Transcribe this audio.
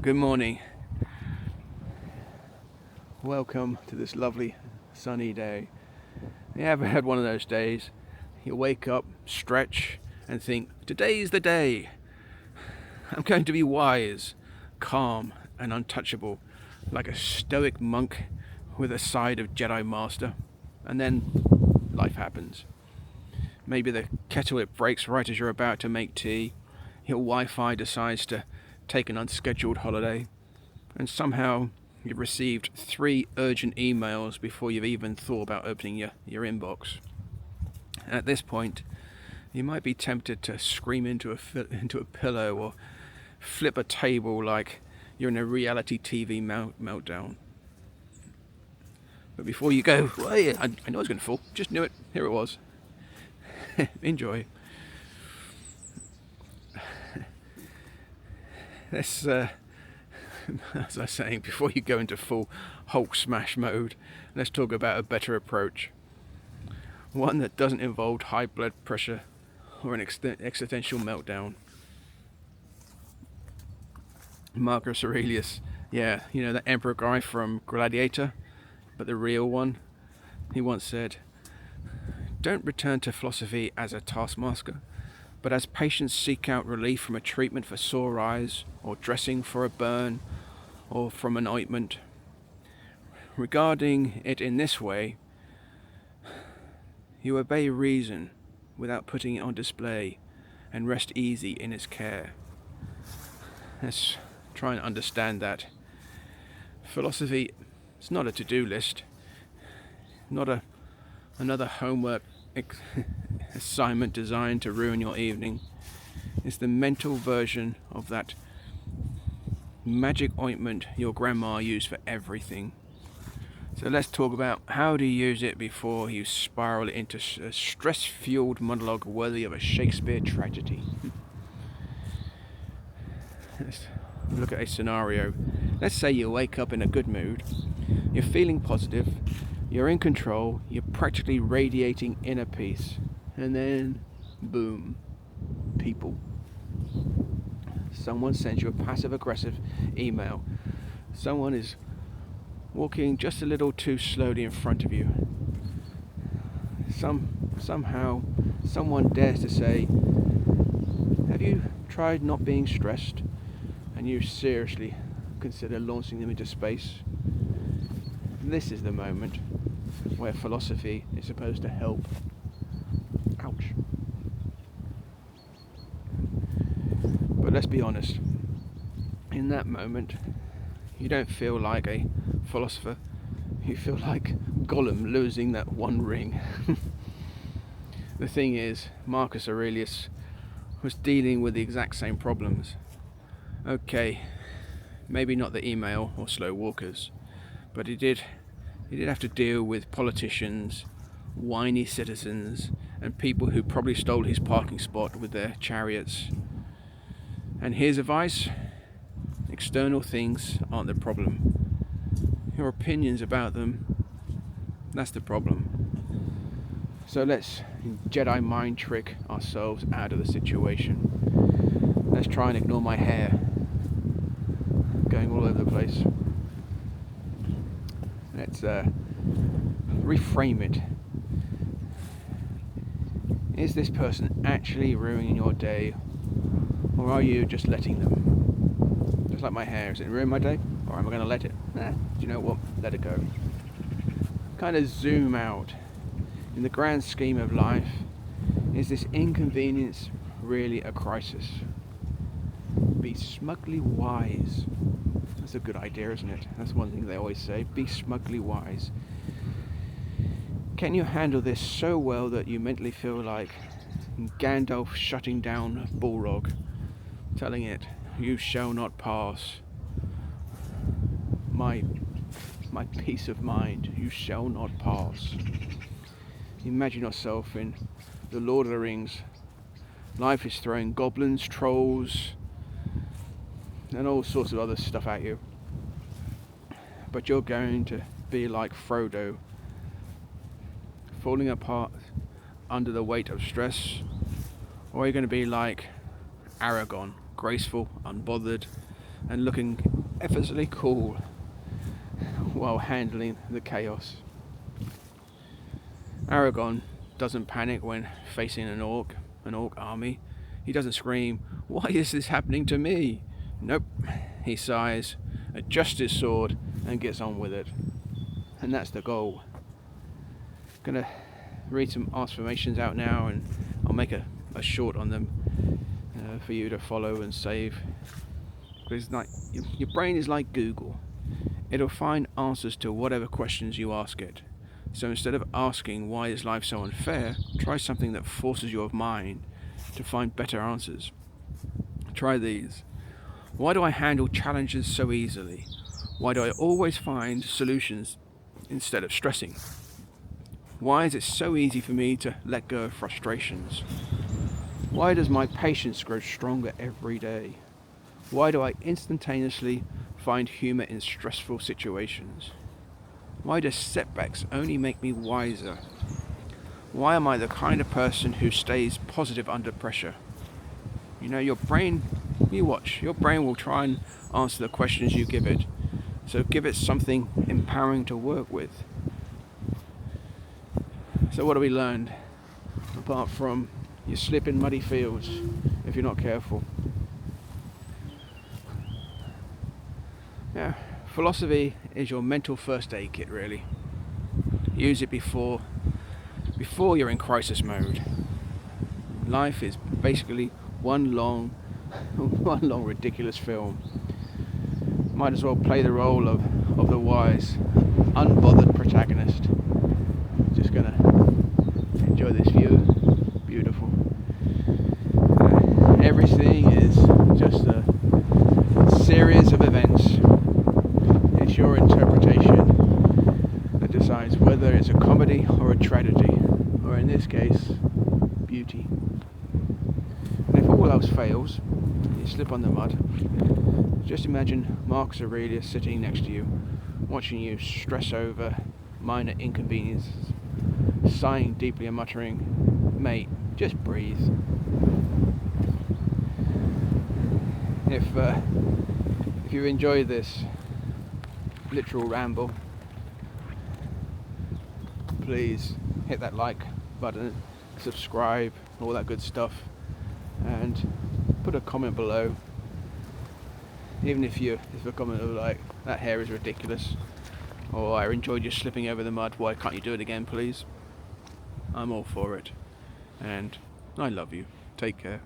Good morning. Welcome to this lovely sunny day. You ever had one of those days? You wake up, stretch, and think, today's the day. I'm going to be wise, calm, and untouchable, like a stoic monk with a side of Jedi Master. And then life happens. Maybe the kettle it breaks right as you're about to make tea. Your Wi-Fi decides to take an unscheduled holiday, and somehow you've received 3 urgent emails before you've even thought about opening your inbox. And at this point, you might be tempted to scream into a pillow or flip a table like you're in a reality TV meltdown. But before you go, well, yeah, I know I was going to fall, just knew it, here it was. Enjoy. Let's, as I was saying, before you go into full Hulk smash mode, let's talk about a better approach. One that doesn't involve high blood pressure or an existential meltdown. Marcus Aurelius, yeah, you know, that emperor guy from Gladiator, but the real one, he once said, "Don't return to philosophy as a taskmaster, but as patients seek out relief from a treatment for sore eyes, or dressing for a burn, or from an ointment. Regarding it in this way, you obey reason without putting it on display, and rest easy in its care." Let's try and understand that. Philosophy is not a to-do list, not another homework assignment designed to ruin your evening. It's the mental version of that magic ointment your grandma used for everything. So let's talk about how to use it before you spiral into a stress-fueled monologue worthy of a Shakespeare tragedy. Let's look at a scenario. Let's say you wake up in a good mood, you're feeling positive, you're in control, you're practically radiating inner peace, and then, boom, people. Someone sends you a passive-aggressive email. Someone is walking just a little too slowly in front of you. Somehow, someone dares to say, "Have you tried not being stressed?" And you seriously consider launching them into space. This is the moment where philosophy is supposed to help. Ouch. But let's be honest, in that moment, you don't feel like a philosopher, you feel like Gollum losing that one ring. The thing is, Marcus Aurelius was dealing with the exact same problems. Okay, maybe not the email or slow walkers, but he did have to deal with politicians, whiny citizens, and people who probably stole his parking spot with their chariots. And his advice: external things aren't the problem. Your opinions about them, that's the problem. So let's Jedi mind trick ourselves out of the situation. Let's try and ignore my hair going all over the place. Let's reframe it. Is this person actually ruining your day, or are you just letting them? Just like my hair, is it ruining my day, or am I going to let it? Do you know what? Let it go. Kind of zoom out. In the grand scheme of life, is this inconvenience really a crisis? Be smugly wise. That's a good idea, isn't it? That's one thing they always say. Be smugly wise. Can you handle this so well that you mentally feel like Gandalf shutting down Balrog, telling it, "You shall not pass. My peace of mind, you shall not pass." Imagine yourself in The Lord of the Rings. Life is throwing goblins, trolls, and all sorts of other stuff at you. But you're going to be like Frodo, falling apart under the weight of stress, or you're going to be like Aragorn, graceful, unbothered, and looking effortlessly cool while handling the chaos. Aragorn doesn't panic when facing an orc army. He doesn't scream, "Why is this happening to me?" Nope. He sighs, adjusts his sword, and gets on with it. And that's the goal. Gonna read some Askfirmations out now, and I'll make a short on them for you to follow and save. Because like your brain is like Google. It'll find answers to whatever questions you ask it. So instead of asking why is life so unfair, try something that forces your mind to find better answers. Try these. Why do I handle challenges so easily? Why do I always find solutions instead of stressing? Why is it so easy for me to let go of frustrations? Why does my patience grow stronger every day? Why do I instantaneously find humour in stressful situations? Why do setbacks only make me wiser? Why am I the kind of person who stays positive under pressure? You know, your brain will try and answer the questions you give it. So give it something empowering to work with. So what have we learned? Apart from you slip in muddy fields if you're not careful. Yeah, philosophy is your mental first aid kit, really. Use it before you're in crisis mode. Life is basically one long ridiculous film. Might as well play the role of the wise, unbothered protagonist. Just gonna enjoy this view. Beautiful. Everything is just a series of events. It's your interpretation that decides whether it's a comedy or a tragedy, or in this case, beauty. And if all else fails, you slip on the mud. Just imagine Marcus Aurelius sitting next to you, watching you stress over minor inconveniences, sighing deeply and muttering, "Mate, just breathe." If you enjoyed this literal ramble, please hit that like button, subscribe, all that good stuff, and put a comment below. Even if a comment of like, "That hair is ridiculous," or "I enjoyed you slipping over the mud, why can't you do it again, please?" I'm all for it. And I love you. Take care.